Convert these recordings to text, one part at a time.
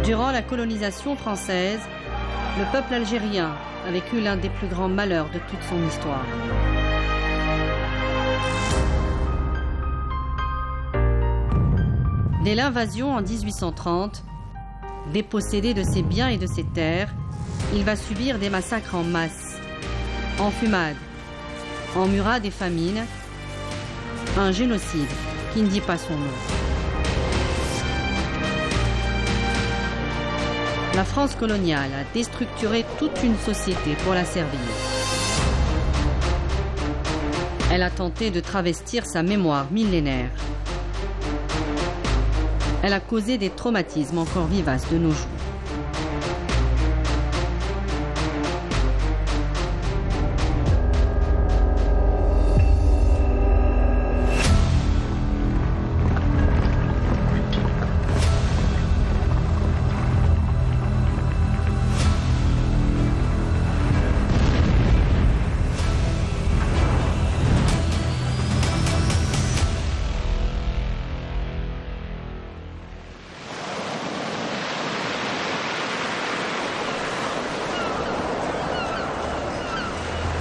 Durant la colonisation française, le peuple algérien a vécu l'un des plus grands malheurs de toute son histoire. Dès l'invasion en 1830, dépossédé de ses biens et de ses terres, il va subir des massacres en masse, enfumades, emmurades et famines, un génocide qui ne dit pas son nom. La France coloniale a déstructuré toute une société pour la servir. Elle a tenté de travestir sa mémoire millénaire. Elle a causé des traumatismes encore vivaces de nos jours.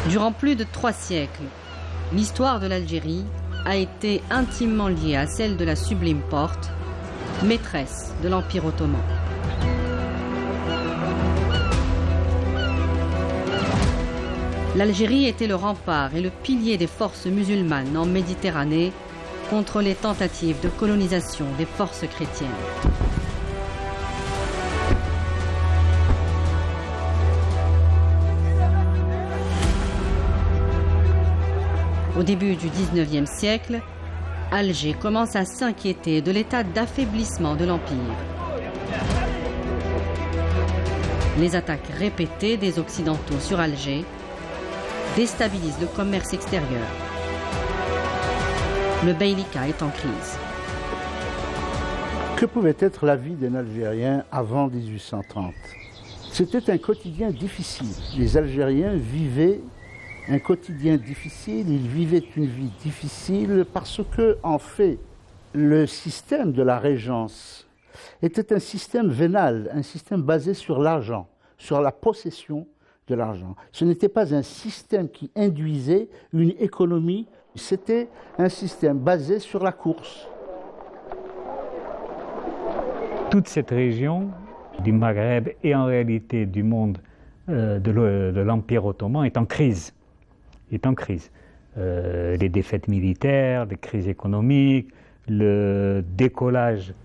Durant plus de 3 siècles, l'histoire de l'Algérie a été intimement liée à celle de la Sublime Porte, maîtresse de l'Empire ottoman. L'Algérie était le rempart et le pilier des forces musulmanes en Méditerranée contre les tentatives de colonisation des forces chrétiennes. Au début du XIXe siècle, Alger commence à s'inquiéter de l'état d'affaiblissement de l'Empire. Les attaques répétées des Occidentaux sur Alger déstabilisent le commerce extérieur. Le Beylicat est en crise. Que pouvait être la vie d'un Algérien avant 1830? C'était un quotidien difficile. Les Algériens vivaient un quotidien difficile, ils vivaient une vie difficile parce que, en fait, le système de la régence était un système vénal, un système basé sur l'argent, sur la possession de l'argent. Ce n'était pas un système qui induisait une économie, c'était un système basé sur la course. Toute cette région du Maghreb et en réalité du monde de l'Empire ottoman est en crise. Les défaites militaires, les crises économiques, le décollage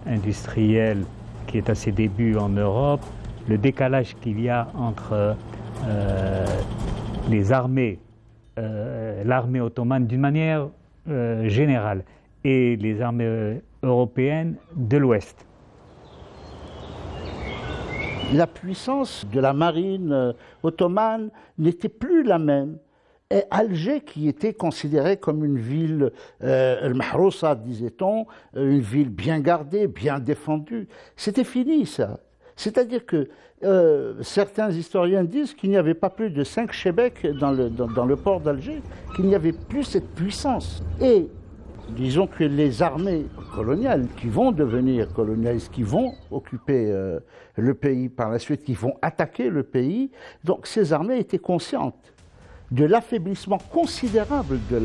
industriel qui est à ses débuts en Europe, le décalage qu'il y a entre les armées, l'armée ottomane d'une manière générale et les armées européennes de l'Ouest. La puissance de la marine ottomane n'était plus la même. Et Alger, qui était considérée comme une ville, al-Mahrousa, disait-on, une ville bien gardée, bien défendue, c'était fini ça. C'est-à-dire que certains historiens disent qu'il n'y avait pas plus de 5 chebeks dans le port d'Alger, qu'il n'y avait plus cette puissance. Et disons que les armées coloniales qui vont devenir colonialistes, qui vont occuper le pays par la suite, qui vont attaquer le pays, donc ces armées étaient conscientes de l'affaiblissement considérable de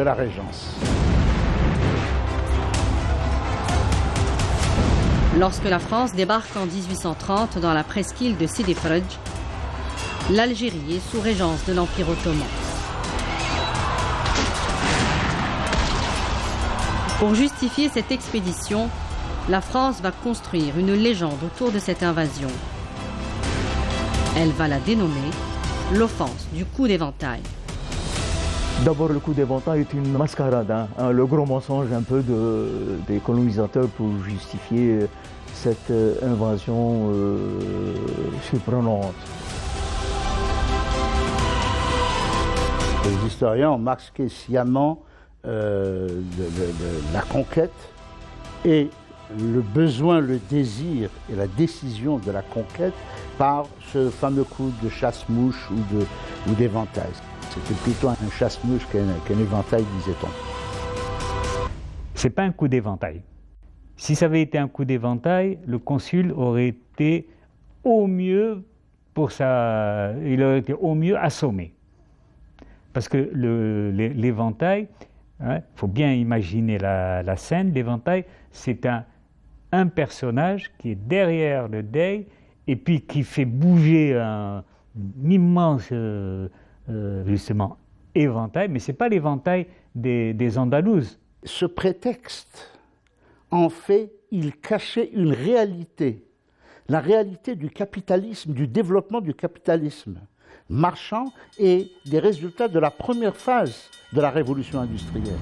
la régence. Lorsque la France débarque en 1830 dans la presqu'île de Sidi Fredj, l'Algérie est sous régence de l'Empire ottoman. Pour justifier cette expédition, la France va construire une légende autour de cette invasion. Elle va la dénommer l'offense du coup d'éventail. D'abord, le coup d'éventail est une mascarade, le gros mensonge un peu des colonisateurs pour justifier cette invasion surprenante. Les historiens ont masqué sciemment la conquête et le besoin, le désir et la décision de la conquête par ce fameux coup de chasse-mouche ou d'éventail. C'était plutôt un chasse-mouche qu'un éventail, disait-on. C'est pas un coup d'éventail. Si ça avait été un coup d'éventail, le consul aurait été au mieux il aurait été au mieux assommé. Parce que l'éventail, il faut bien imaginer la scène, l'éventail, c'est un personnage qui est derrière le Dey et puis qui fait bouger un immense, justement, éventail, mais ce n'est pas l'éventail des Andalouses. Ce prétexte, en fait, il cachait une réalité, la réalité du capitalisme, du développement du capitalisme marchand et des résultats de la première phase de la révolution industrielle.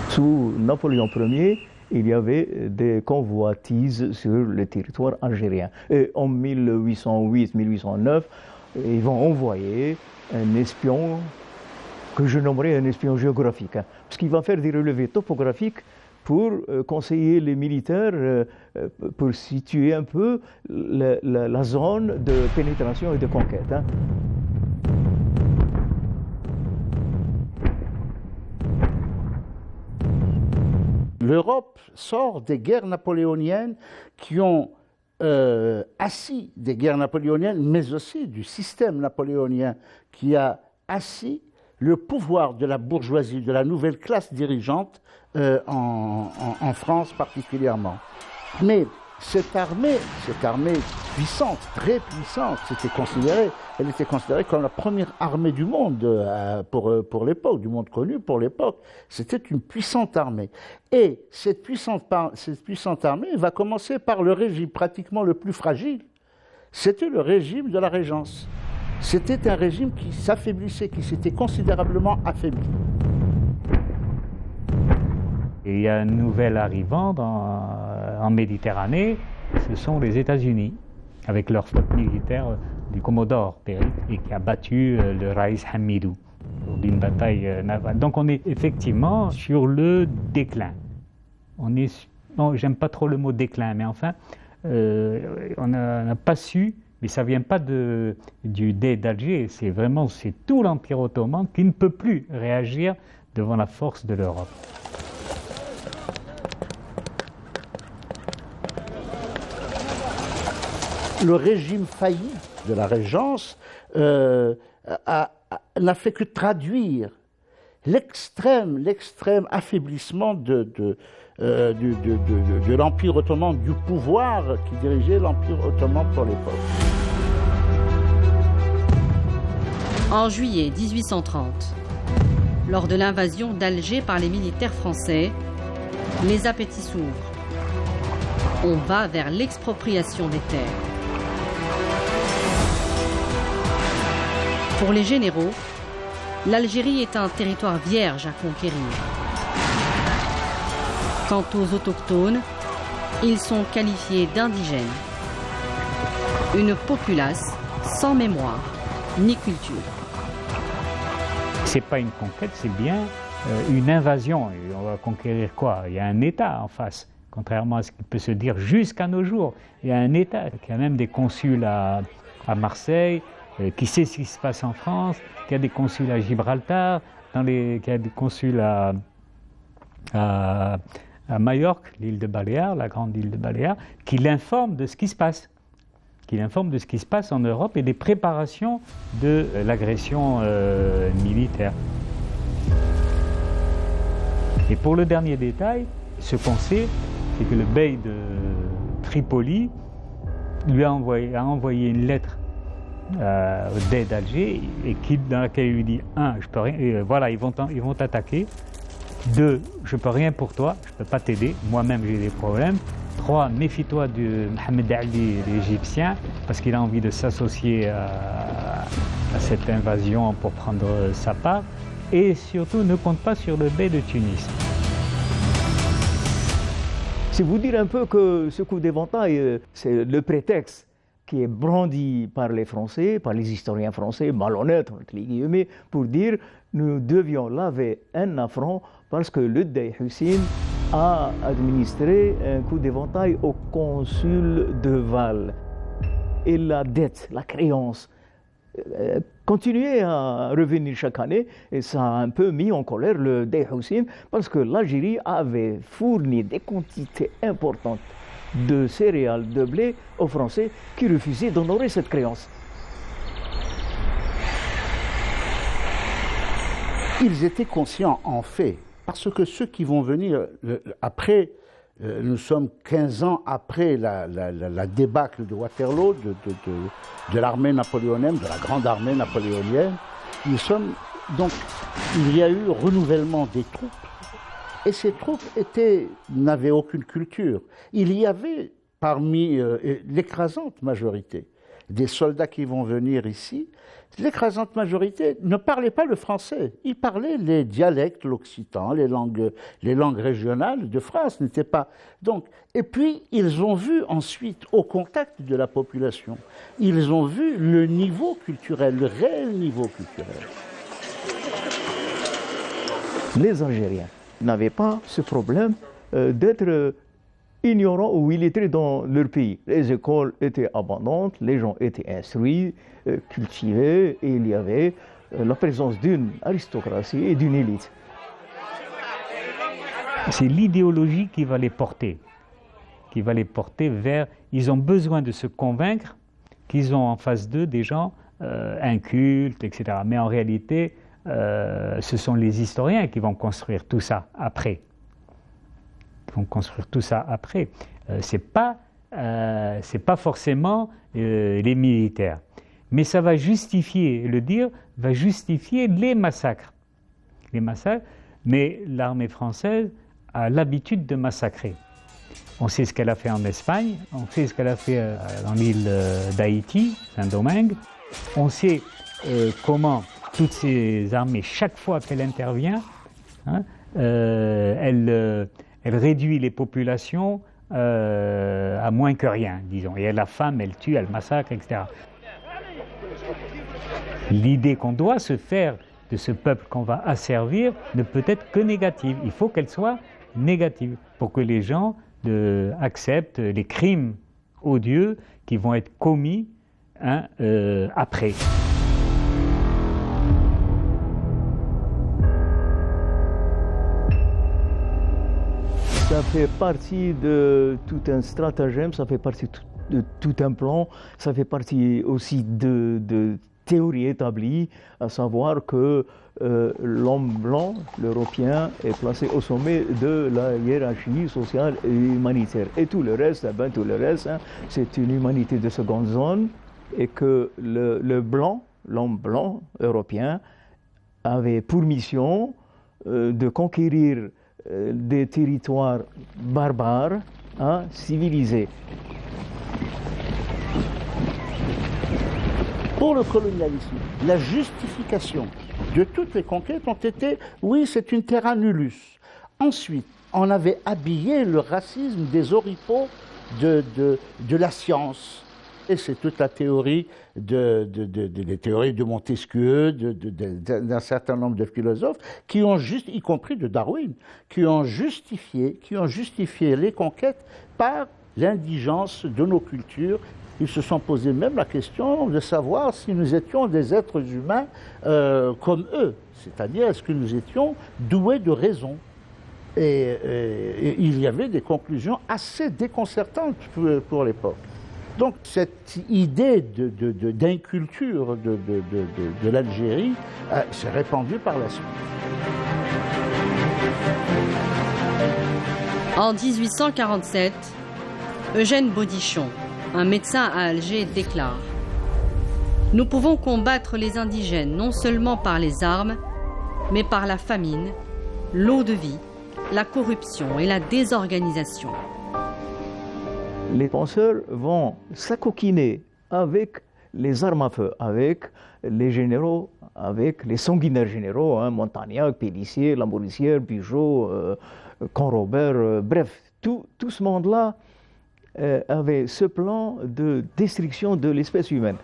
Sous Napoléon Ier, il y avait des convoitises sur le territoire algérien. Et en 1808-1809, ils vont envoyer un espion que je nommerai un espion géographique, parce qu'il va faire des relevés topographiques pour conseiller les militaires, pour situer un peu la zone de pénétration et de conquête. L'Europe sort des guerres napoléoniennes qui ont assis des guerres napoléoniennes, mais aussi du système napoléonien qui a assis le pouvoir de la bourgeoisie, de la nouvelle classe dirigeante en France particulièrement. Mais cette armée puissante, très puissante, elle était considérée comme la première armée du monde pour l'époque, du monde connu pour l'époque. C'était une puissante armée. Et cette puissante armée va commencer par le régime pratiquement le plus fragile. C'était le régime de la Régence. C'était un régime qui s'affaiblissait, qui s'était considérablement affaibli. Et il y a un nouvel arrivant en Méditerranée, ce sont les États-Unis, avec leur flotte militaire du Commodore Perry, et qui a battu le Raïs Hamidou lors d'une bataille navale. Donc on est effectivement sur le déclin. J'aime pas trop le mot déclin, mais enfin, on n'a pas su, mais ça ne vient pas du Dey d'Alger, c'est tout l'Empire ottoman qui ne peut plus réagir devant la force de l'Europe. Le régime failli de la Régence n'a fait que traduire l'extrême affaiblissement de l'Empire ottoman, du pouvoir qui dirigeait l'Empire ottoman pour l'époque. En juillet 1830, lors de l'invasion d'Alger par les militaires français, les appétits s'ouvrent. On va vers l'expropriation des terres. Pour les généraux, l'Algérie est un territoire vierge à conquérir. Quant aux autochtones, ils sont qualifiés d'indigènes. Une populace sans mémoire ni culture. C'est pas une conquête, c'est bien une invasion. Et on va conquérir quoi? Il y a un État en face, contrairement à ce qui peut se dire jusqu'à nos jours. Il y a un État, il y a même des consuls à Marseille, qui sait ce qui se passe en France, qui a des consuls à Gibraltar, qui a des consuls à Majorque, l'île de Baléares, la grande île de Baléares, qui l'informe de ce qui se passe. Qui l'informe de ce qui se passe en Europe et des préparations de l'agression militaire. Et pour le dernier détail, ce qu'on sait, c'est que le bey de Tripoli lui a envoyé une lettre au Dey d'Alger, et dans laquelle il lui dit 1, je peux rien, voilà, ils vont t'attaquer. 2, je peux rien pour toi, je peux pas t'aider, moi-même j'ai des problèmes. 3, méfie-toi de Mohamed Ali, l'Égyptien, parce qu'il a envie de s'associer à cette invasion pour prendre sa part. Et surtout, ne compte pas sur le bey de Tunis. C'est vous dire un peu que ce coup d'éventail, c'est le prétexte qui est brandi par les Français, par les historiens français, malhonnêtes, entre les guillemets, pour dire nous devions laver un affront parce que le Dey Hussein a administré un coup d'éventail au consul de Val. Et la dette, la créance continuait à revenir chaque année et ça a un peu mis en colère le Dey Hussein parce que l'Algérie avait fourni des quantités importantes de céréales, de blé aux Français qui refusaient d'honorer cette créance. Ils étaient conscients en fait, parce que ceux qui vont venir après, nous sommes 15 ans après la débâcle de Waterloo, de l'armée napoléonienne, de la grande armée napoléonienne. Donc, il y a eu renouvellement des troupes, et ces troupes n'avaient aucune culture. Il y avait parmi l'écrasante majorité des soldats qui vont venir ici. L'écrasante majorité ne parlait pas le français, ils parlaient les dialectes, l'occitan, les langues régionales de France, n'étaient pas. Donc, et puis, ils ont vu ensuite, au contact de la population, ils ont vu le niveau culturel, le réel niveau culturel. Les Algériens n'avaient pas ce problème d'être ignorants ou illettrés dans leur pays. Les écoles étaient abondantes, les gens étaient instruits, cultivés, et il y avait la présence d'une aristocratie et d'une élite. C'est l'idéologie qui va les porter vers... Ils ont besoin de se convaincre qu'ils ont en face d'eux des gens incultes, etc. Mais en réalité, ce sont les historiens qui vont construire tout ça après. C'est pas forcément les militaires. Mais ça va justifier, le dire, va justifier les massacres. Mais l'armée française a l'habitude de massacrer. On sait ce qu'elle a fait en Espagne, on sait ce qu'elle a fait dans l'île d'Haïti, Saint-Domingue. On sait comment toutes ces armées, chaque fois qu'elle intervient, elle réduit les populations à moins que rien, disons. Et la femme, elle tue, elle massacre, etc. L'idée qu'on doit se faire de ce peuple qu'on va asservir ne peut être que négative. Il faut qu'elle soit négative pour que les gens acceptent les crimes odieux qui vont être commis après. Ça fait partie de tout un stratagème, ça fait partie de tout un plan, ça fait partie aussi de théorie établie, à savoir que l'homme blanc, l'Européen, est placé au sommet de la hiérarchie sociale et humanitaire. Et tout le reste, c'est une humanité de seconde zone, et que l'homme blanc européen, avait pour mission de conquérir des territoires barbares, civilisés. Pour le colonialisme, la justification de toutes les conquêtes ont été, oui, c'est une terra nullius. Ensuite, on avait habillé le racisme des oripeaux de la science. Et c'est toute la théorie des théories de Montesquieu, d'un certain nombre de philosophes, qui ont y compris de Darwin, qui ont justifié les conquêtes par l'indigence de nos cultures. Ils se sont posé même la question de savoir si nous étions des êtres humains comme eux, c'est-à-dire est-ce que nous étions doués de raison. Et il y avait des conclusions assez déconcertantes pour l'époque. Donc cette idée d'inculture de l'Algérie s'est répandue par la suite. En 1847, Eugène Baudichon, un médecin à Alger, déclare « Nous pouvons combattre les indigènes non seulement par les armes, mais par la famine, l'eau de vie, la corruption et la désorganisation. » Les penseurs vont s'acoquiner avec les armes à feu, avec les généraux, avec les sanguinaires généraux, Montagnac, Pélissier, Lamoricière, Bugeaud, Conrobert, bref, tout ce monde-là avait ce plan de destruction de l'espèce humaine.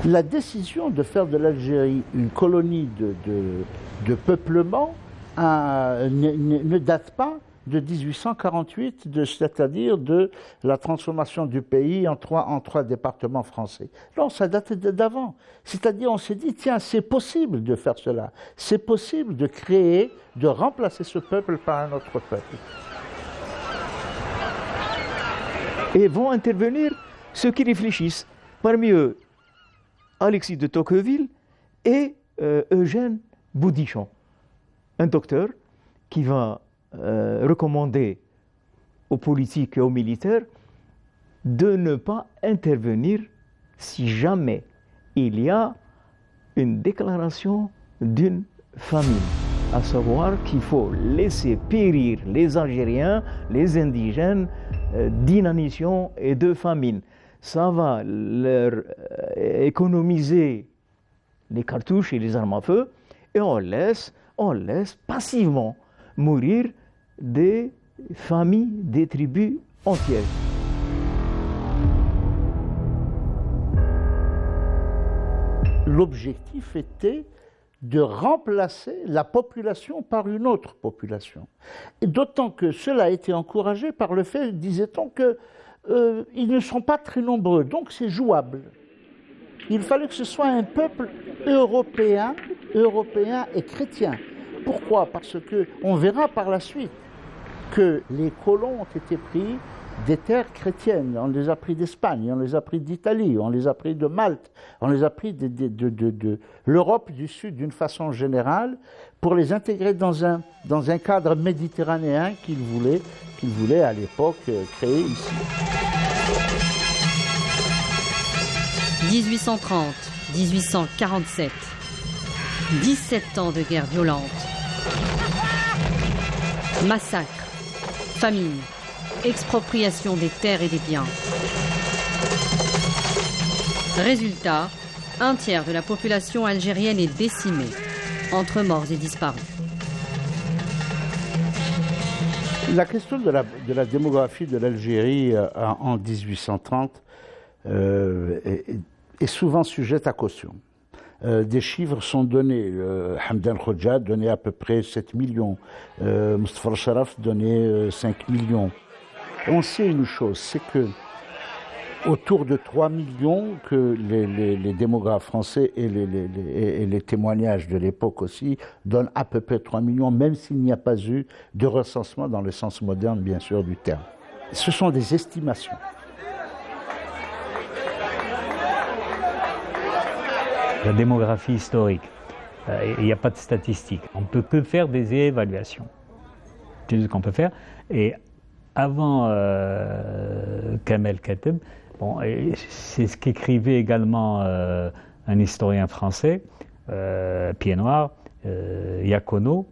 La décision de faire de l'Algérie une colonie de peuplement ne date pas de 1848, c'est-à-dire de la transformation du pays en trois départements français. Non, ça datait d'avant. C'est-à-dire, on s'est dit, tiens, c'est possible de faire cela. C'est possible de créer, de remplacer ce peuple par un autre peuple. Et vont intervenir ceux qui réfléchissent. Parmi eux, Alexis de Tocqueville et Eugène Boudichon, un docteur qui va recommander aux politiques et aux militaires de ne pas intervenir si jamais il y a une déclaration d'une famine, à savoir qu'il faut laisser périr les Algériens, les indigènes, d'inanition et de famine. Ça va leur économiser les cartouches et les armes à feu, et on laisse passivement mourir des familles, des tribus entières. L'objectif était de remplacer la population par une autre population. Et d'autant que cela a été encouragé par le fait, disait-on, qu'ils ne sont pas très nombreux, donc c'est jouable. Il fallait que ce soit un peuple européen et chrétien. Pourquoi? Parce qu'on verra par la suite que les colons ont été pris des terres chrétiennes. On les a pris d'Espagne, on les a pris d'Italie, on les a pris de Malte, on les a pris de l'Europe du Sud d'une façon générale pour les intégrer dans un cadre méditerranéen qu'ils voulaient à l'époque créer ici. 1830-1847, 17 ans de guerre violente, massacres, famine, expropriation des terres et des biens. Résultat, un tiers de la population algérienne est décimée, entre morts et disparus. La question de la démographie de l'Algérie en 1830 est souvent sujette à caution. Des chiffres sont donnés. Hamdan Khoja donnait à peu près 7 millions. Mustafa Sharaf donnait 5 millions. On sait une chose, c'est que autour de 3 millions que les démographes français et les témoignages de l'époque aussi donnent à peu près 3 millions, même s'il n'y a pas eu de recensement dans le sens moderne, bien sûr, du terme. Ce sont des estimations. La démographie historique, il n'y a pas de statistiques. On ne peut que faire des évaluations. C'est ce qu'on peut faire. Et avant Kamel Kateb, bon, c'est ce qu'écrivait également un historien français, Pied Noir, Iacono.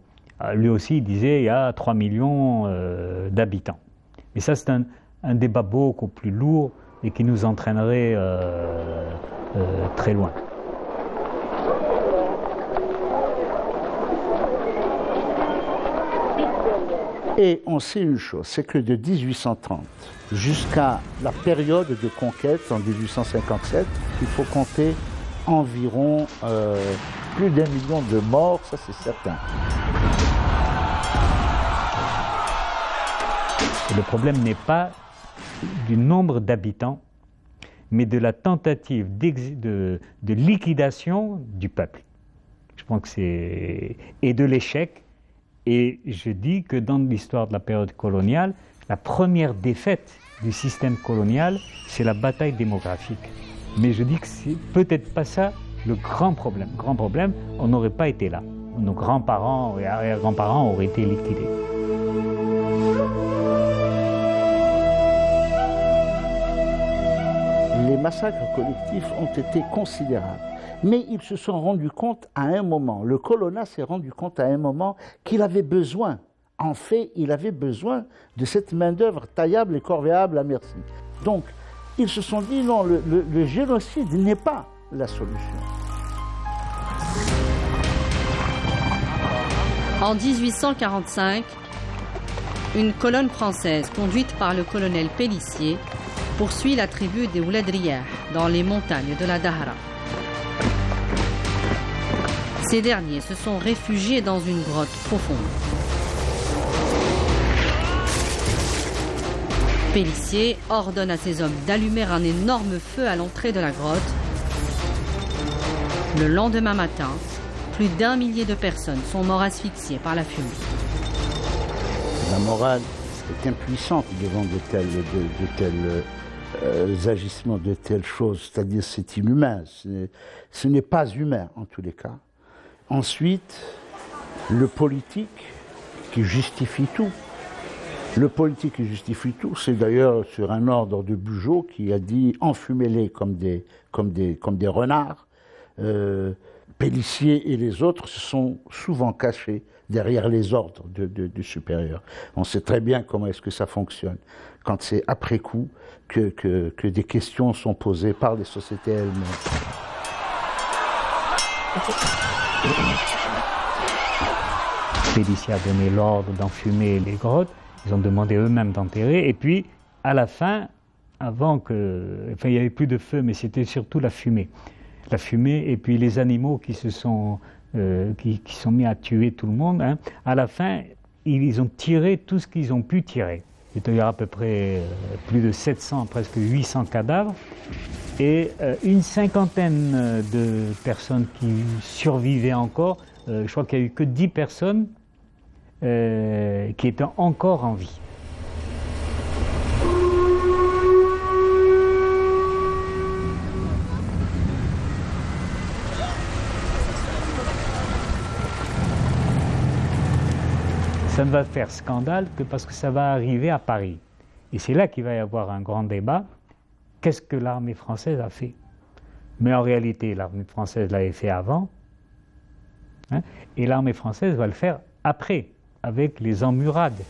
Lui aussi, il disait il y a 3 millions d'habitants. Mais ça, c'est un débat beaucoup plus lourd et qui nous entraînerait très loin. Et on sait une chose, c'est que de 1830 jusqu'à la période de conquête en 1857, il faut compter environ plus d'1 million de morts, ça c'est certain. Le problème n'est pas du nombre d'habitants, mais de la tentative de liquidation du peuple. Je pense que c'est... et de l'échec. Et je dis que dans l'histoire de la période coloniale, la première défaite du système colonial, c'est la bataille démographique. Mais je dis que c'est peut-être pas ça le grand problème. Grand problème, on n'aurait pas été là. Nos grands-parents et arrière-grands-parents auraient été liquidés. Les massacres collectifs ont été considérables. Mais ils se sont rendus compte à un moment, le colonnat s'est rendu compte à un moment qu'il avait besoin, en fait, il avait besoin de cette main-d'œuvre taillable et corvéable à merci. Donc, ils se sont dit non, le génocide n'est pas la solution. En 1845, une colonne française conduite par le colonel Pélissier poursuit la tribu des Ouladriyah dans les montagnes de la Dahra. Ces derniers se sont réfugiés dans une grotte profonde. Pélissier ordonne à ses hommes d'allumer un énorme feu à l'entrée de la grotte. Le lendemain matin, plus d'1 millier de personnes sont mortes asphyxiées par la fumée. La morale est impuissante devant de tels agissements, de telles choses. C'est-à-dire c'est inhumain. Ce n'est pas humain en tous les cas. Ensuite, le politique qui justifie tout. Le politique qui justifie tout, c'est d'ailleurs sur un ordre de Bugeaud qui a dit « enfumez-les comme des renards ». Pélissier et les autres se sont souvent cachés derrière les ordres du supérieur. On sait très bien comment est-ce que ça fonctionne, quand c'est après coup que des questions sont posées par les sociétés elles-mêmes. Pélissier a donné l'ordre d'enfumer les grottes. Ils ont demandé eux-mêmes d'enterrer. Et puis, à la fin, il n'y avait plus de feu, mais c'était surtout la fumée. La fumée et puis les animaux qui se sont mis à tuer tout le monde. Hein. À la fin, ils ont tiré tout ce qu'ils ont pu tirer. Il y a à peu près plus de 700, presque 800 cadavres. Et une cinquantaine de personnes qui survivaient encore. Je crois qu'il n'y a eu que 10 personnes qui étaient encore en vie. Ça ne va faire scandale que parce que ça va arriver à Paris. Et c'est là qu'il va y avoir un grand débat. Qu'est-ce que l'armée française a fait? Mais en réalité, l'armée française l'avait fait avant. Hein, et l'armée française va le faire après, avec les emmurades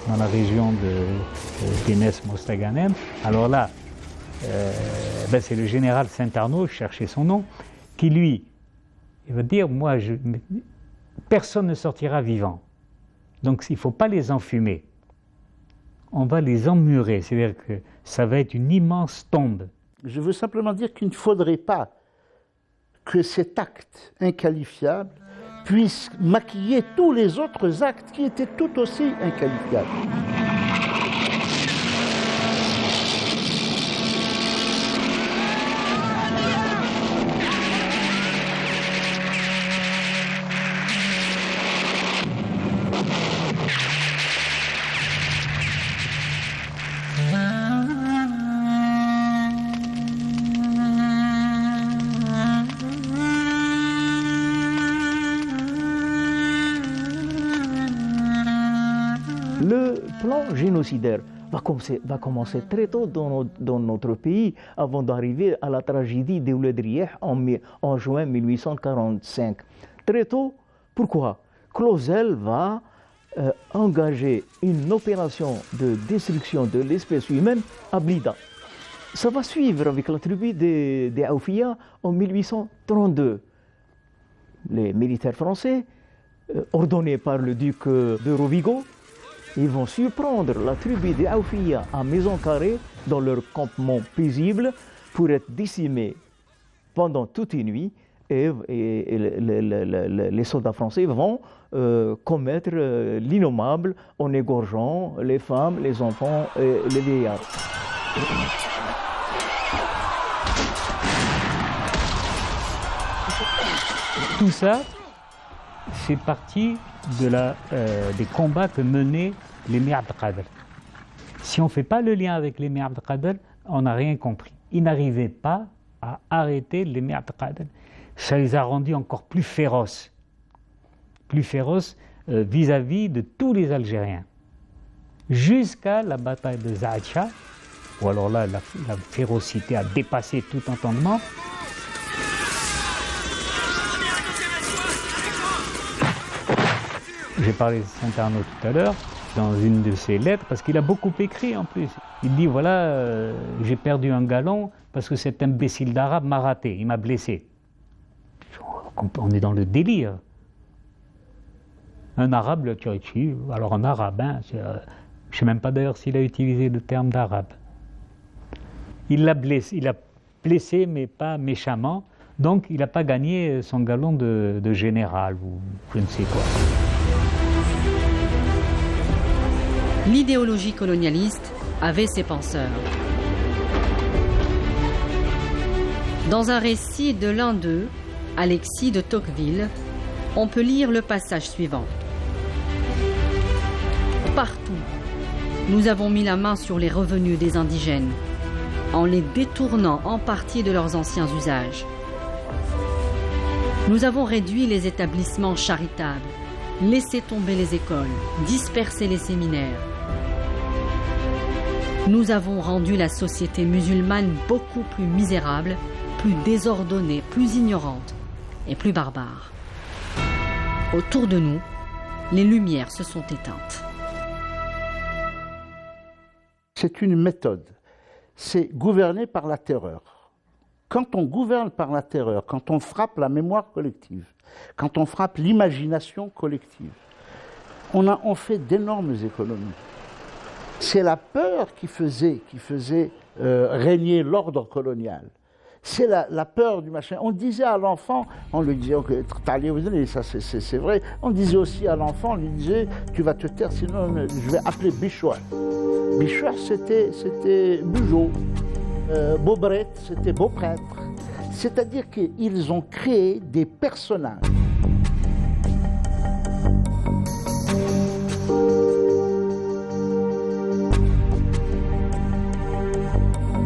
dans la région de Guénès-Mostaganem. Alors là, c'est le général Saint-Arnaud, je cherchais son nom, qui lui, il va dire, personne ne sortira vivant. Donc il ne faut pas les enfumer. On va les emmurer, c'est-à-dire que ça va être une immense tombe. Je veux simplement dire qu'il ne faudrait pas que cet acte inqualifiable puisse maquiller tous les autres actes qui étaient tout aussi inqualifiables. Le plan génocidaire va commencer très tôt dans notre pays, avant d'arriver à la tragédie de Ouled Riyah en juin 1845. Très tôt, pourquoi? Clausel va engager une opération de destruction de l'espèce humaine à Blida. Ça va suivre avec la tribu des Aoufiya en 1832. Les militaires français, ordonnés par le duc de Rovigo, ils vont surprendre la tribu des Aoufiya à Maison Carrée dans leur campement paisible pour être décimés pendant toute une nuit. Et les soldats français vont commettre l'innommable en égorgeant les femmes, les enfants et les vieillards. Tout ça fait partie des combats que menaient les Mir Abd el-Qader. Si on ne fait pas le lien avec les Mir Abd el-Qader, on n'a rien compris. Ils n'arrivaient pas à arrêter les Mir Abd el-Qader. Ça les a rendus encore plus féroces vis-à-vis de tous les Algériens. Jusqu'à la bataille de Zaatcha, où alors là, la férocité a dépassé tout entendement. J'ai parlé de Saint-Arnaud tout à l'heure, dans une de ses lettres, parce qu'il a beaucoup écrit en plus. Il dit, voilà, j'ai perdu un galon parce que cet imbécile d'arabe m'a raté, il m'a blessé. On est dans le délire. Un arabe l'a tiré dessus, alors un arabe, hein, je ne sais même pas d'ailleurs s'il a utilisé le terme d'arabe. Il l'a blessé, mais pas méchamment, donc il n'a pas gagné son galon de général ou je ne sais quoi. L'idéologie colonialiste avait ses penseurs. Dans un récit de l'un d'eux, Alexis de Tocqueville, on peut lire le passage suivant. Partout, nous avons mis la main sur les revenus des indigènes, en les détournant en partie de leurs anciens usages. Nous avons réduit les établissements charitables, laissé tomber les écoles, dispersé les séminaires. Nous avons rendu la société musulmane beaucoup plus misérable, plus désordonnée, plus ignorante et plus barbare. Autour de nous, les lumières se sont éteintes. C'est une méthode. C'est gouverner par la terreur. Quand on gouverne par la terreur, quand on frappe la mémoire collective, quand on frappe l'imagination collective, on fait d'énormes économies. C'est la peur qui faisait régner l'ordre colonial. C'est la peur du machin. On disait à l'enfant, on lui disait, ça c'est vrai, on disait aussi à l'enfant, on lui disait, tu vas te taire, sinon je vais appeler Bichouar. Bichouar, c'était Bugeaud. Beaubret, c'était Beauprêtre. C'est-à-dire qu'ils ont créé des personnages.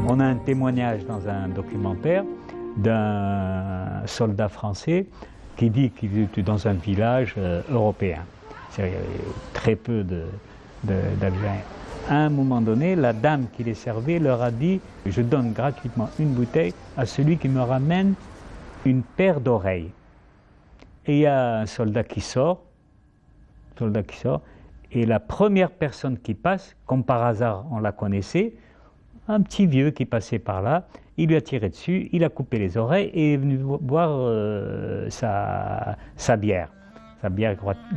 On a un témoignage dans un documentaire d'un soldat français qui dit qu'il était dans un village européen. Il y avait très peu d'Algériens. À un moment donné, la dame qui les servait leur a dit « Je donne gratuitement une bouteille à celui qui me ramène une paire d'oreilles. » Et il y a un soldat qui sort, et la première personne qui passe, comme par hasard on la connaissait, un petit vieux qui passait par là, il lui a tiré dessus, il a coupé les oreilles et est venu boire sa bière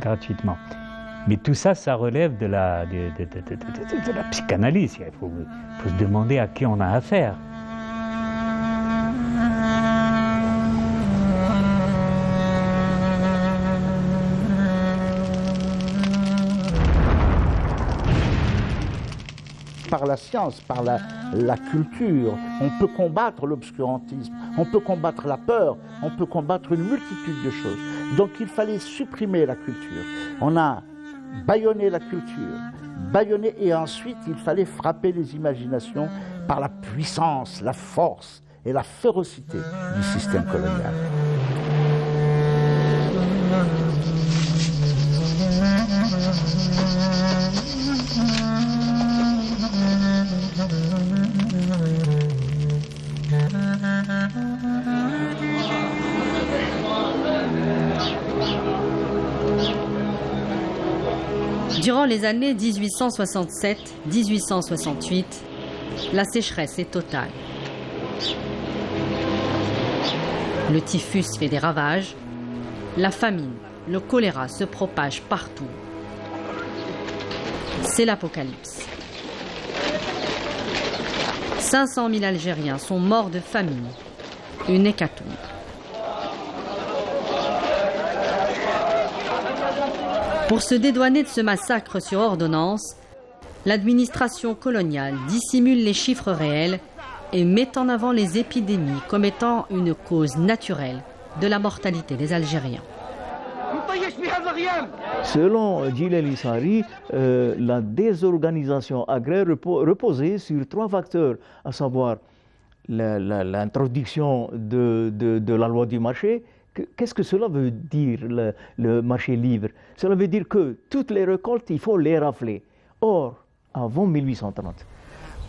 gratuitement. Mais tout ça, ça relève de la psychanalyse. Il faut se demander à qui on a affaire. Par la science, par la culture, on peut combattre l'obscurantisme, on peut combattre la peur, on peut combattre une multitude de choses. Donc il fallait supprimer la culture. On a bâillonné la culture, et ensuite il fallait frapper les imaginations par la puissance, la force et la férocité du système colonial. Durant les années 1867-1868, la sécheresse est totale. Le typhus fait des ravages, la famine, le choléra se propagent partout. C'est l'apocalypse. 500 000 Algériens sont morts de famine, une hécatombe. Pour se dédouaner de ce massacre sur ordonnance, l'administration coloniale dissimule les chiffres réels et met en avant les épidémies comme étant une cause naturelle de la mortalité des Algériens. Selon Djilal Issari, la désorganisation agraire reposait sur 3 facteurs, à savoir l'introduction de la loi du marché. Qu'est-ce que cela veut dire, le marché libre? Cela veut dire que toutes les récoltes, il faut les rafler. Or, avant 1830,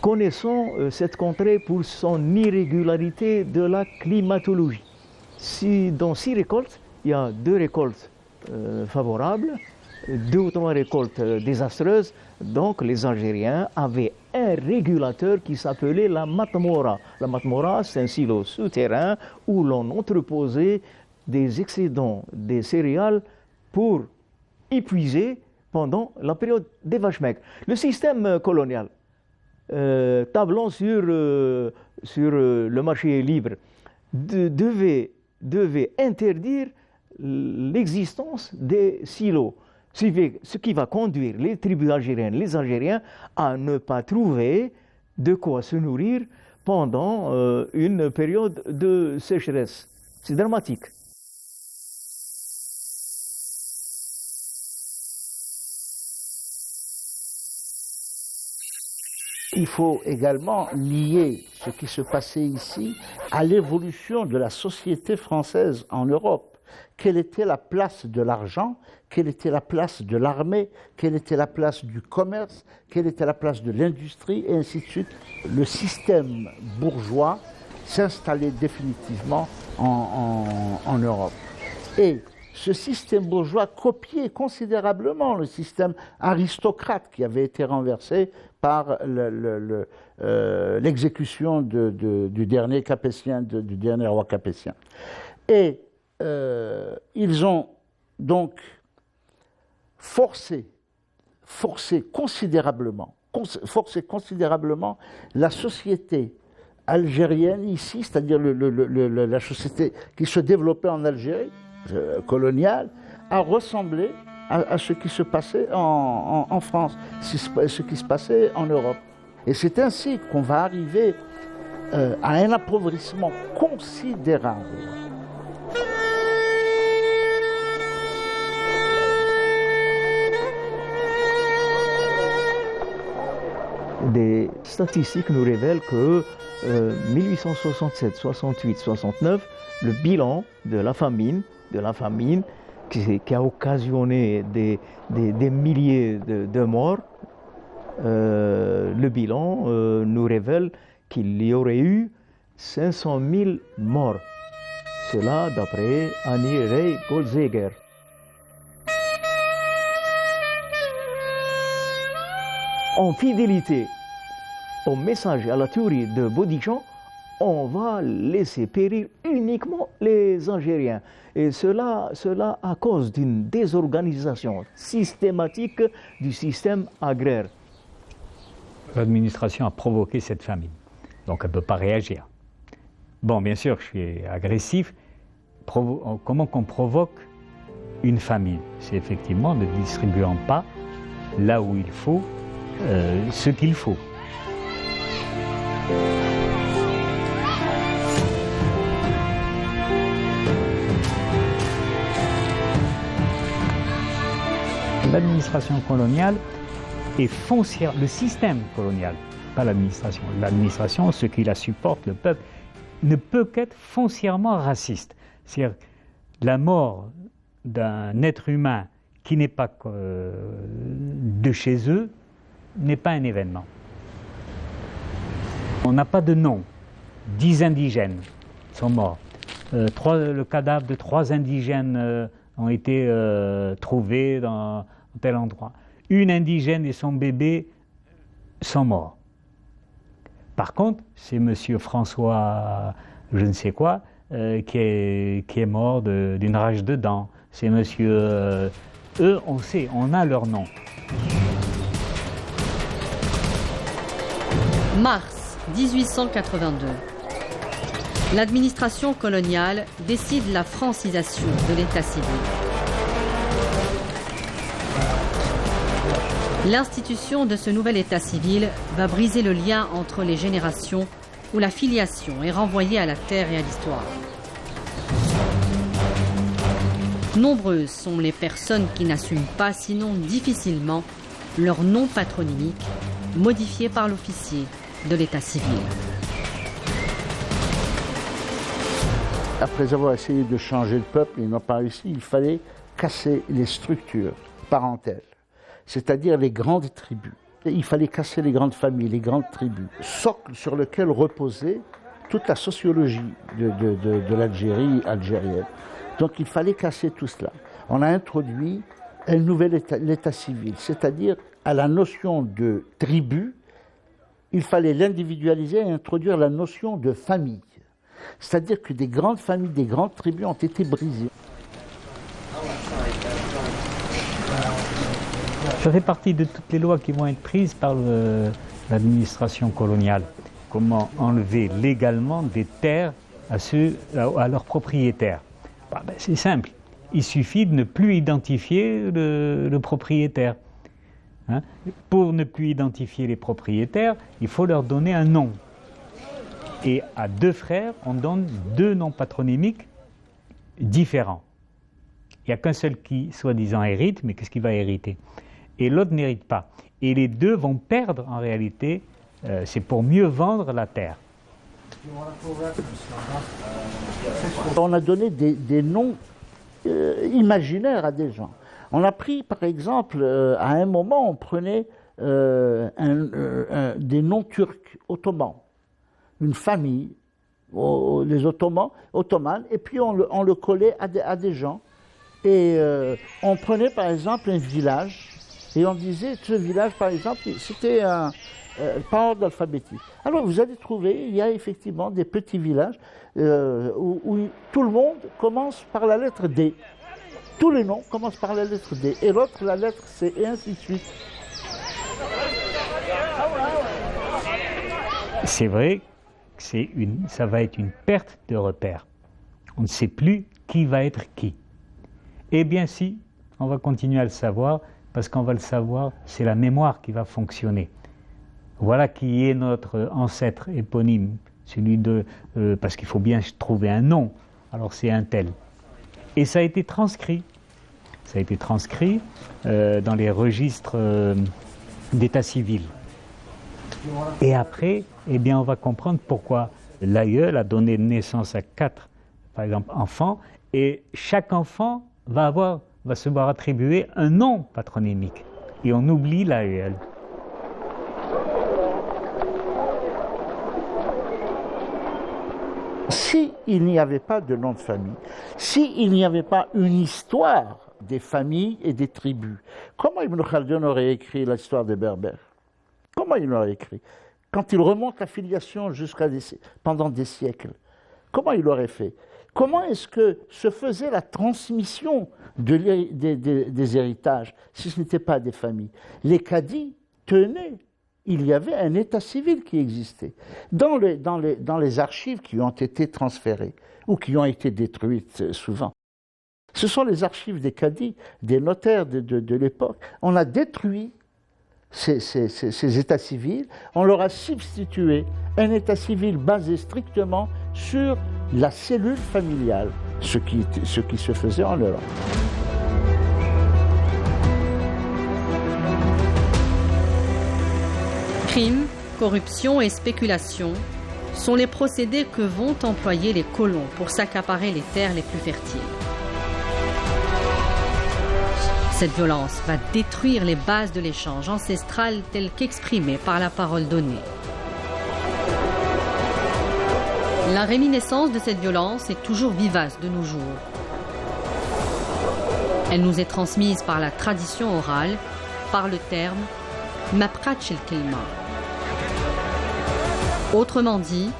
connaissons cette contrée pour son irrégularité de la climatologie. Dans 6 récoltes, il y a 2 récoltes favorables, 2 ou 3 récoltes désastreuses. Donc les Algériens avaient un régulateur qui s'appelait la matmora. La matmora, c'est un silo souterrain où l'on entreposait des excédents des céréales pour épuiser pendant la période des vaches maigres. Le système colonial, tablant sur le marché libre, devait interdire l'existence des silos. Ce qui va conduire les tribus algériennes, les Algériens, à ne pas trouver de quoi se nourrir pendant une période de sécheresse. C'est dramatique. Il faut également lier ce qui se passait ici à l'évolution de la société française en Europe. Quelle était la place de l'argent? Quelle était la place de l'armée? Quelle était la place du commerce? Quelle était la place de l'industrie? Et ainsi de suite. Le système bourgeois s'installait définitivement en Europe. Et ce système bourgeois copiait considérablement le système aristocrate qui avait été renversé par l'exécution du dernier Capétien, du dernier roi Capétien. Et ils ont donc forcé considérablement la société algérienne ici, c'est-à-dire la société qui se développait en Algérie coloniale, à ressembler à ce qui se passait en France, ce qui se passait en Europe. Et c'est ainsi qu'on va arriver à un appauvrissement considérable. Des statistiques nous révèlent que 1867, 68, 69, le bilan de la famine qui a occasionné des milliers de morts, le bilan nous révèle qu'il y aurait eu 500 000 morts. Cela d'après Annie Ray Goldzeger. En fidélité au message et à la théorie de Bodichon, on va laisser périr uniquement les Algériens. Et cela à cause d'une désorganisation systématique du système agraire. L'administration a provoqué cette famine, donc elle ne peut pas réagir. Bon, bien sûr, je suis agressif. Comment qu'on provoque une famine? C'est effectivement ne distribuant pas là où il faut ce qu'il faut. L'administration coloniale est foncière, le système colonial, pas l'administration. L'administration, ce qui la supporte, le peuple, ne peut qu'être foncièrement raciste. C'est-à-dire la mort d'un être humain qui n'est pas de chez eux n'est pas un événement. On n'a pas de nom. 10 indigènes sont morts. Le cadavre de 3 indigènes ont été trouvés dans tel endroit. Une indigène et son bébé sont morts. Par contre, c'est M. François, je ne sais quoi, qui est mort d'une rage de dents. C'est monsieur... eux, on sait, on a leur nom. Mars 1882. L'administration coloniale décide la francisation de l'état civil. L'institution de ce nouvel état civil va briser le lien entre les générations où la filiation est renvoyée à la terre et à l'histoire. Nombreuses sont les personnes qui n'assument pas, sinon difficilement, leur nom patronymique, modifié par l'officier de l'état civil. Après avoir essayé de changer le peuple, ils n'ont pas réussi, il fallait casser les structures parentales, c'est-à-dire les grandes tribus. Et il fallait casser les grandes familles, les grandes tribus, socle sur lequel reposait toute la sociologie de l'Algérie algérienne. Donc il fallait casser tout cela. On a introduit un nouvel état civil, c'est-à-dire à la notion de tribu, il fallait l'individualiser et introduire la notion de famille. C'est-à-dire que des grandes familles, des grandes tribus ont été brisées. Ça fait partie de toutes les lois qui vont être prises par l'administration coloniale. Comment enlever légalement des terres à leurs propriétaires. C'est simple. il suffit de ne plus identifier le propriétaire. Hein? Pour ne plus identifier les propriétaires, il faut leur donner un nom. Et à deux frères, on donne deux noms patronymiques différents. Il n'y a qu'un seul qui, soi-disant, hérite, mais qu'est-ce qu'il va hériter? Et l'autre n'hérite pas. Et les deux vont perdre, en réalité, c'est pour mieux vendre la terre. On a donné des noms imaginaires à des gens. On a pris, par exemple, à un moment, on prenait des noms turcs, ottomans, une famille, les ottomanes, et puis on le collait à des gens. Et on prenait, par exemple, un village, et on disait que ce village, par exemple, c'était par ordre alphabétique. Alors vous allez trouver, il y a effectivement des petits villages où tout le monde commence par la lettre D. Tous les noms commencent par la lettre D, et l'autre la lettre C, et ainsi de suite. C'est vrai que ça va être une perte de repère. On ne sait plus qui va être qui. Eh bien si, on va continuer à le savoir, parce qu'on va le savoir, c'est la mémoire qui va fonctionner. Voilà qui est notre ancêtre éponyme, parce qu'il faut bien trouver un nom, alors c'est un tel. Et ça a été transcrit. Ça a été transcrit dans les registres d'état civil. Et après, eh bien, on va comprendre pourquoi l'aïeul a donné naissance à 4, par exemple, enfants, et chaque enfant va se voir attribuer un nom patronymique. Et on oublie l'aïeul. S'il n'y avait pas de nom de famille, s'il n'y avait pas une histoire des familles et des tribus, comment Ibn Khaldun aurait écrit l'histoire des Berbères? Comment il l'aurait écrit? Quand il remonte la filiation pendant des siècles, comment il aurait fait? Comment est-ce que se faisait la transmission des héritages si ce n'était pas des familles? Les cadis tenaient. Il y avait un état civil qui existait. Dans les archives qui ont été transférées, ou qui ont été détruites souvent, ce sont les archives des cadis, des notaires de l'époque. On a détruit ces états civils, on leur a substitué un état civil basé strictement sur la cellule familiale, ce qui se faisait en Europe. Crime, corruption et spéculation sont les procédés que vont employer les colons pour s'accaparer les terres les plus fertiles. Cette violence va détruire les bases de l'échange ancestral tel qu'exprimé par la parole donnée. La réminiscence de cette violence est toujours vivace de nos jours. Elle nous est transmise par la tradition orale, par le terme « mabqatch el-kelma ». Autrement dit,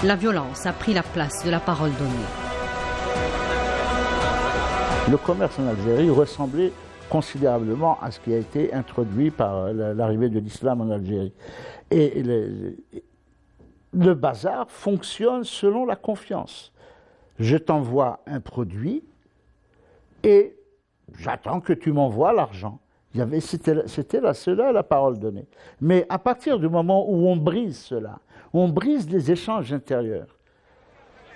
la violence a pris la place de la parole donnée. Le commerce en Algérie ressemblait considérablement à ce qui a été introduit par l'arrivée de l'islam en Algérie. Et le bazar fonctionne selon la confiance. Je t'envoie un produit et j'attends que tu m'envoies l'argent. C'était cela la parole donnée. Mais à partir du moment où on brise cela, on brise les échanges intérieurs.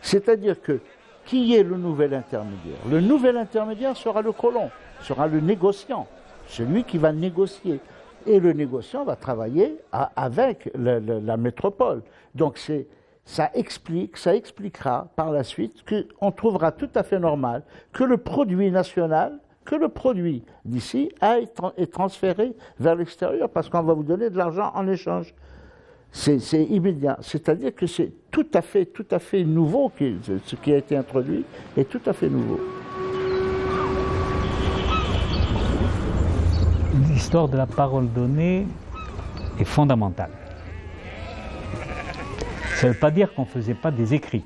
C'est-à-dire que qui est le nouvel intermédiaire? Le nouvel intermédiaire sera le colon, sera le négociant, celui qui va négocier. Et le négociant va travailler avec la métropole. Donc ça expliquera par la suite qu'on trouvera tout à fait normal que le produit national, que le produit d'ici est transféré vers l'extérieur parce qu'on va vous donner de l'argent en échange. C'est immédiat. C'est-à-dire que c'est tout à fait nouveau, ce qui a été introduit est tout à fait nouveau. L'histoire de la parole donnée est fondamentale. Ça ne veut pas dire qu'on ne faisait pas des écrits.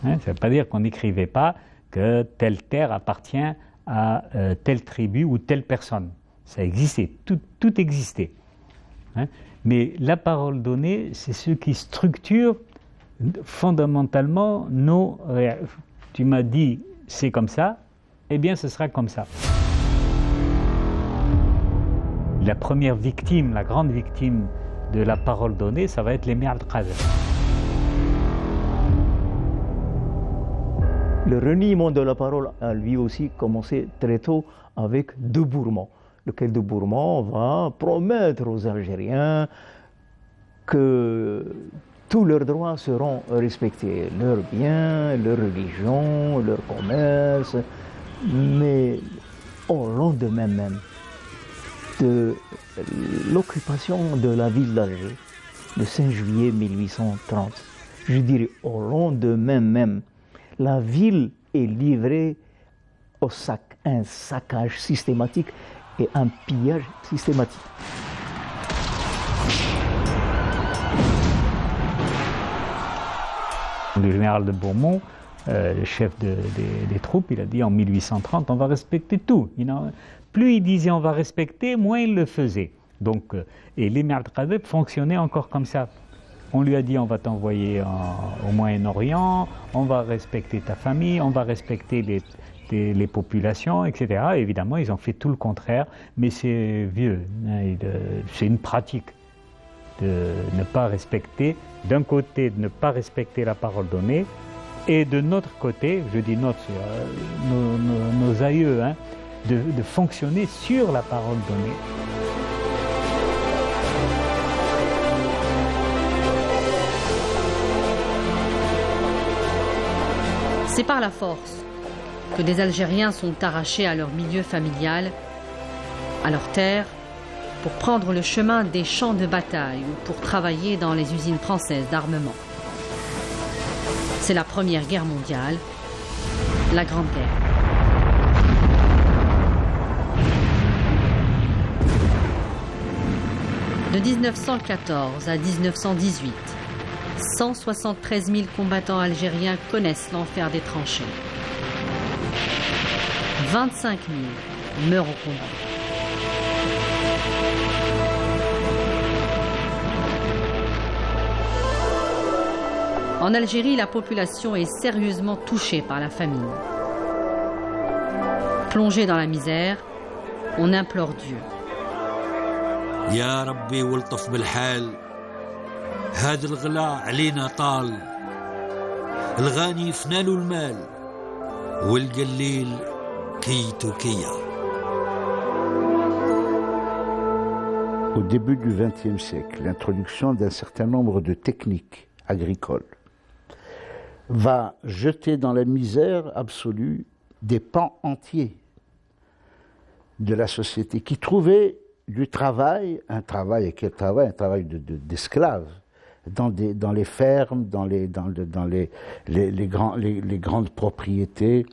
Ça ne veut pas dire qu'on n'écrivait pas que telle terre appartient à telle tribu ou telle personne. Ça existait, tout existait. Mais la parole donnée, c'est ce qui structure fondamentalement nos... Tu m'as dit, c'est comme ça, eh bien ce sera comme ça. La première victime, la grande victime de la parole donnée, ça va être l'émir Abdelkader. Le reniement de la parole a lui aussi commencé très tôt avec De Bourmont, lequel De Bourmont va promettre aux Algériens que tous leurs droits seront respectés, leurs biens, leur religion, leur commerce, mais au lendemain même de l'occupation de la ville d'Alger, le 5 juillet 1830, je dirais au lendemain même, la ville est livrée au un saccage systématique et un pillage systématique. Le général de Bourmont, le chef des troupes, il a dit en 1830 on va respecter tout. Plus il disait on va respecter, moins il le faisait. Donc, et l'émir Abdelkader fonctionnait encore comme ça. On lui a dit on va t'envoyer au Moyen-Orient, on va respecter ta famille, on va respecter les populations, etc. Et évidemment, ils ont fait tout le contraire, mais c'est vieux, c'est une pratique de ne pas respecter, d'un côté de ne pas respecter la parole donnée, et de notre côté, je dis notre, nos aïeux, de fonctionner sur la parole donnée. C'est par la force que des Algériens sont arrachés à leur milieu familial, à leur terre, pour prendre le chemin des champs de bataille ou pour travailler dans les usines françaises d'armement. C'est la Première Guerre mondiale, la Grande Guerre. De 1914 à 1918, 173 000 combattants algériens connaissent l'enfer des tranchées. 25 000 meurent au combat. En Algérie, la population est sérieusement touchée par la famine. Plongée dans la misère, on implore Dieu. يا ربي والطف بالحال هذا الغلاء علينا طال الغاني يفنالو المال والقليل كيتو كيا. Au début du XXe siècle, l'introduction d'un certain nombre de techniques agricoles va jeter dans la misère absolue des pans entiers de la société qui trouvaient du travail, un travail d'esclaves, dans les fermes, dans les grandes propriétés,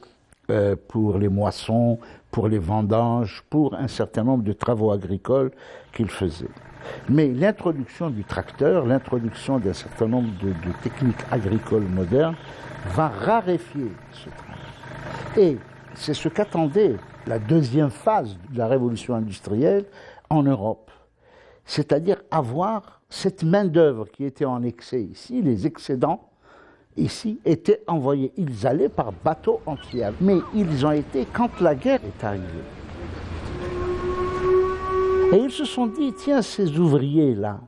pour les moissons, pour les vendanges, pour un certain nombre de travaux agricoles qu'ils faisaient. Mais l'introduction du tracteur, l'introduction d'un certain nombre de techniques agricoles modernes va raréfier ce travail. Et c'est ce qu'attendait la deuxième phase de la révolution industrielle en Europe. C'est-à-dire avoir cette main-d'œuvre qui était en excès ici, les excédents ici étaient envoyés. Ils allaient par bateau entier, mais ils ont été quand la guerre est arrivée. Et ils se sont dit, tiens, ces ouvriers-là,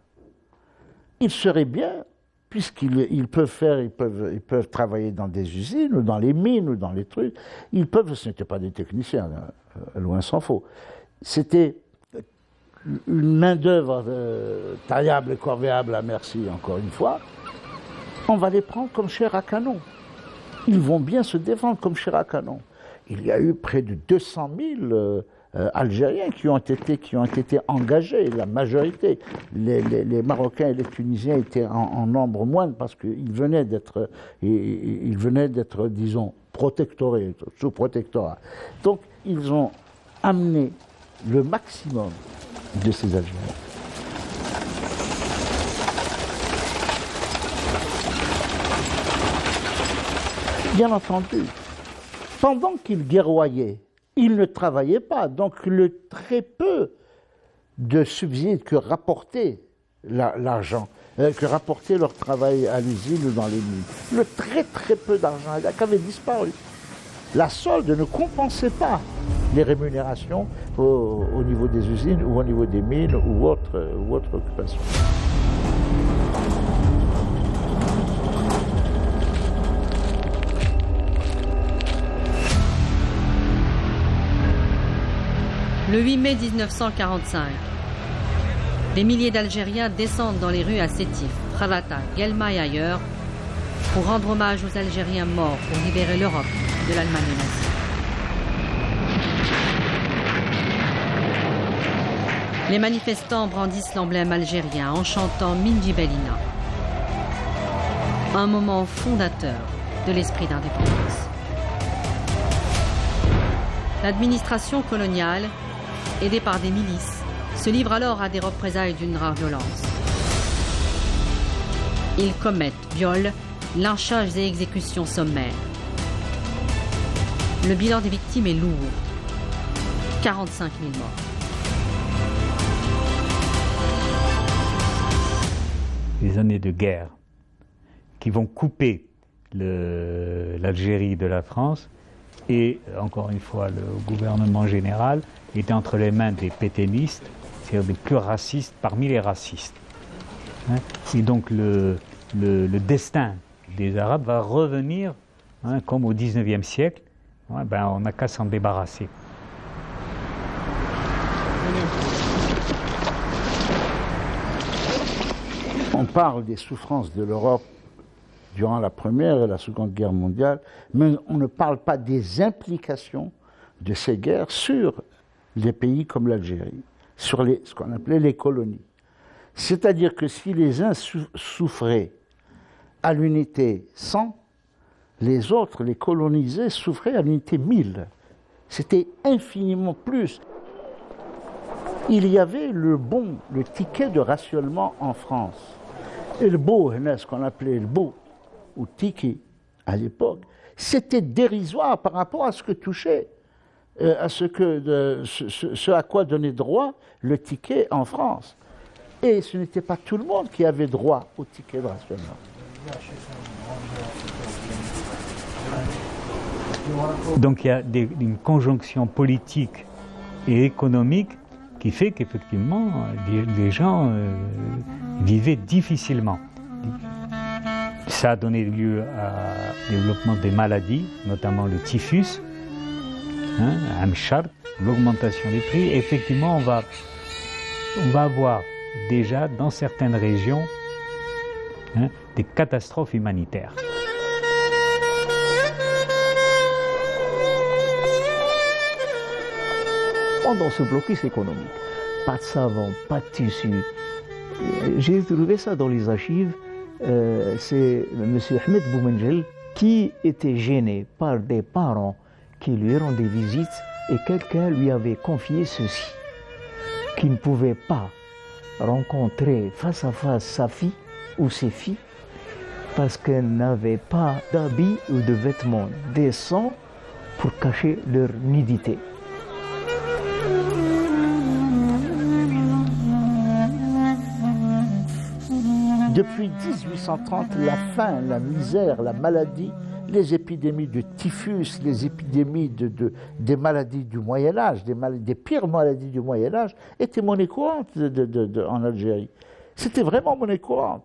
ils seraient bien, puisqu'ils peuvent travailler dans des usines, ou dans les mines, ou dans les trucs. Ce n'étaient pas des techniciens, loin s'en faut. C'était une main-d'œuvre taillable et corvéable à merci, encore une fois. On va les prendre comme chair à canon. Ils vont bien se défendre comme chair à canon. Il y a eu près de 200 000 Algériens qui ont été engagés, la majorité. Les Marocains et les Tunisiens étaient en nombre moindre parce qu'ils venaient d'être, disons, protectorés, sous protectorat. Donc, ils ont amené le maximum de ces Algériens. Bien entendu, pendant qu'ils guerroyaient, ils ne travaillaient pas. Donc le très peu de subsides que rapportait l'argent, que rapportait leur travail à l'usine ou dans les mines, le très très peu d'argent qui avait disparu. la solde ne compensait pas les rémunérations au niveau des usines ou au niveau des mines ou autre occupation. Le 8 mai 1945, des milliers d'Algériens descendent dans les rues à Sétif, Kharata, Guelma et ailleurs pour rendre hommage aux Algériens morts pour libérer l'Europe de l'Allemagne nazie. Les manifestants brandissent l'emblème algérien en chantant Minji Bellina, un moment fondateur de l'esprit d'indépendance. L'administration coloniale, aidée par des milices, se livre alors à des représailles d'une rare violence. Ils commettent viols, lynchages et exécutions sommaires. Le bilan des victimes est lourd. 45 000 morts. Les années de guerre qui vont couper l'Algérie de la France, et encore une fois le gouvernement général est entre les mains des pétainistes, c'est-à-dire des plus racistes parmi les racistes. Et donc le destin des Arabes va revenir, comme au XIXe siècle. On n'a qu'à s'en débarrasser. On parle des souffrances de l'Europe durant la Première et la Seconde Guerre mondiale, mais on ne parle pas des implications de ces guerres sur les pays comme l'Algérie, sur ce qu'on appelait les colonies. C'est-à-dire que si les uns souffraient à l'unité 100, les autres, les colonisés, souffraient à l'unité 1000. C'était infiniment plus. Il y avait le ticket de rationnement en France. Et le beau, ce qu'on appelait le beau, ou ticket à l'époque, c'était dérisoire par rapport à ce que touchait, ce à quoi donnait droit le ticket en France. Et ce n'était pas tout le monde qui avait droit au ticket de rationnement. Donc il y a une conjonction politique et économique qui fait qu'effectivement les gens vivaient difficilement. Ça a donné lieu au développement des maladies, notamment le typhus, Amchar, l'augmentation des prix. Et effectivement, on va avoir déjà dans certaines régions des catastrophes humanitaires. Pendant ce blocus économique, pas de savon, pas de tissu. J'ai trouvé ça dans les archives. C'est M. Ahmed Boumenjel qui était gêné par des parents qui lui rendaient visite et quelqu'un lui avait confié ceci, qu'il ne pouvait pas rencontrer face à face sa fille ou ses filles parce qu'elles n'avaient pas d'habits ou de vêtements décents pour cacher leur nudité. Depuis 1830, la faim, la misère, la maladie, les épidémies de typhus, les épidémies des maladies du Moyen-Âge, des pires maladies du Moyen-Âge, étaient monnaie courante en Algérie. C'était vraiment monnaie courante.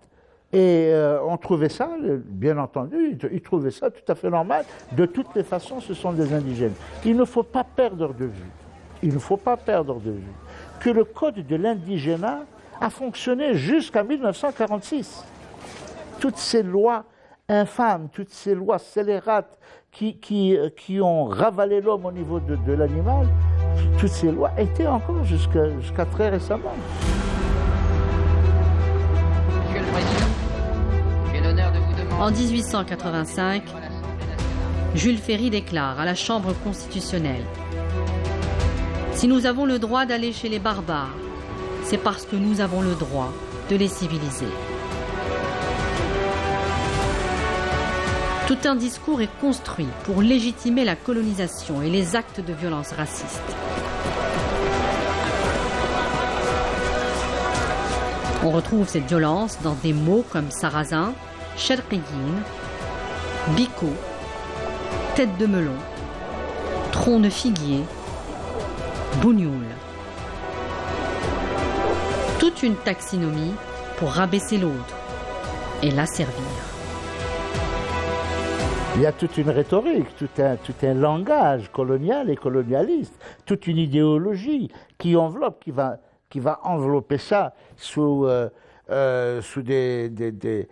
Et on trouvait ça, bien entendu, ils trouvaient ça tout à fait normal. De toutes les façons, ce sont des indigènes. Il ne faut pas perdre de vue, que le code de l'indigénat a fonctionné jusqu'à 1946. Toutes ces lois infâmes, toutes ces lois scélérates qui ont ravalé l'homme au niveau de l'animal, toutes ces lois étaient encore jusqu'à très récemment. Monsieur le Président, j'ai l'honneur de vous demander... En 1885, Jules Ferry déclare à la Chambre constitutionnelle : si nous avons le droit d'aller chez les barbares, c'est parce que nous avons le droit de les civiliser. Tout un discours est construit pour légitimer la colonisation et les actes de violence racistes. On retrouve cette violence dans des mots comme sarrasin, sherqiyin, bico, tête de melon, tronc de figuier, bougnoul. Toute une taxinomie pour rabaisser l'autre et l'asservir. Il y a toute une rhétorique, tout un langage colonial et colonialiste, toute une idéologie qui enveloppe, qui va envelopper ça sous des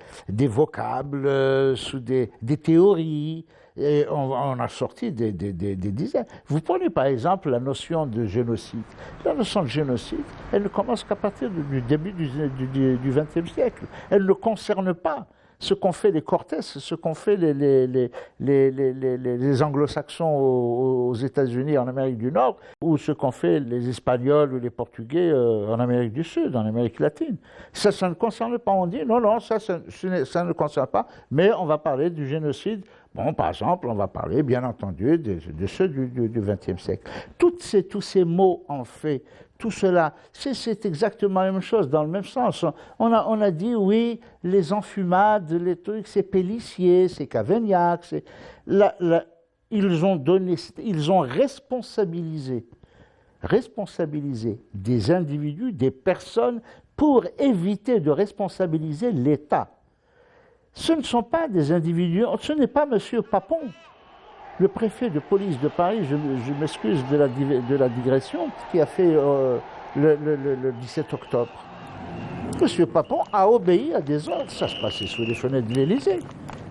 vocables, sous des théories. Et on a sorti des dizaines. Vous prenez par exemple la notion de génocide. La notion de génocide, elle ne commence qu'à partir du début du XXe siècle. Elle ne concerne pas ce qu'ont fait les Cortés, ce qu'ont fait les anglo-saxons aux États-Unis, en Amérique du Nord, ou ce qu'ont fait les Espagnols ou les Portugais en Amérique du Sud, en Amérique latine. Ça ne concerne pas. On dit non, ça ne concerne pas, mais on va parler du génocide. Bon, par exemple, on va parler, bien entendu, de ceux du XXe siècle. Tous ces mots, en fait, tout cela, c'est exactement la même chose, dans le même sens. On a dit, oui, les enfumades, les trucs, c'est Pélissier, c'est Cavaignac, ils ont responsabilisé des individus, des personnes, pour éviter de responsabiliser l'État. Ce ne sont pas des individus, ce n'est pas M. Papon, le préfet de police de Paris, je m'excuse de la digression, qui a fait le 17 octobre. M. Papon a obéi à des ordres, ça se passait sous les fenêtres de l'Élysée,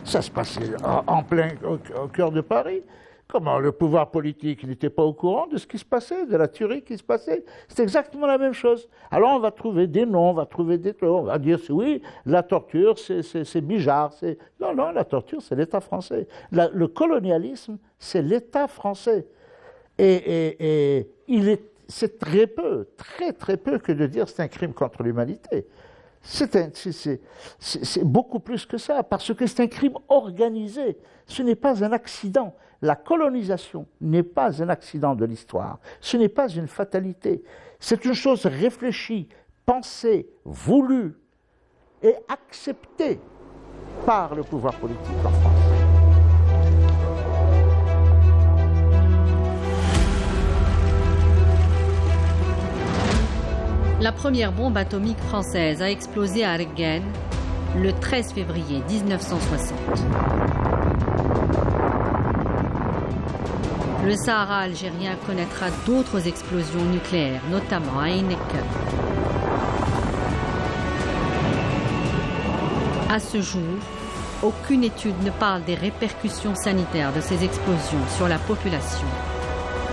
ça se passait en plein au cœur de Paris. Comment le pouvoir politique n'était pas au courant de ce qui se passait, de la tuerie qui se passait? C'est exactement la même chose. Alors on va trouver des noms, on va trouver des trucs, on va dire oui, la torture c'est Bijard. Non, la torture c'est l'État français. Le colonialisme c'est l'État français. Et c'est très peu que de dire c'est un crime contre l'humanité. C'est beaucoup plus que ça, parce que c'est un crime organisé. Ce n'est pas un accident. La colonisation n'est pas un accident de l'histoire. Ce n'est pas une fatalité. C'est une chose réfléchie, pensée, voulue et acceptée par le pouvoir politique en France. La première bombe atomique française a explosé à Ergen le 13 février 1960. Le Sahara algérien connaîtra d'autres explosions nucléaires, notamment à Heineken. À ce jour, aucune étude ne parle des répercussions sanitaires de ces explosions sur la population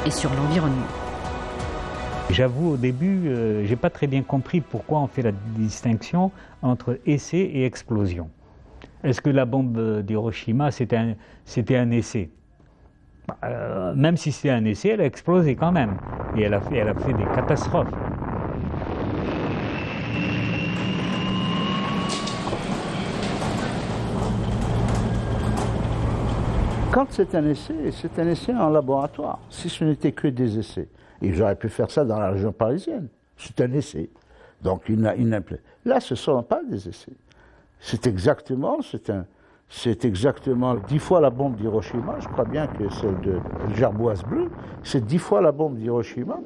et sur l'environnement. J'avoue, au début, je n'ai pas très bien compris pourquoi on fait la distinction entre essai et explosion. Est-ce que la bombe d'Hiroshima, c'était un essai? Même si c'était un essai, elle a explosé quand même. Et elle a fait des catastrophes. Quand c'est un essai en laboratoire, si ce n'était que des essais. Et j'aurais pu faire ça dans la région parisienne. C'est un essai. Donc là, ce ne sont pas des essais. C'est exactement 10 fois la bombe d'Hiroshima. Je crois bien que celle de Gerboise Bleu, c'est 10 fois la bombe d'Hiroshima.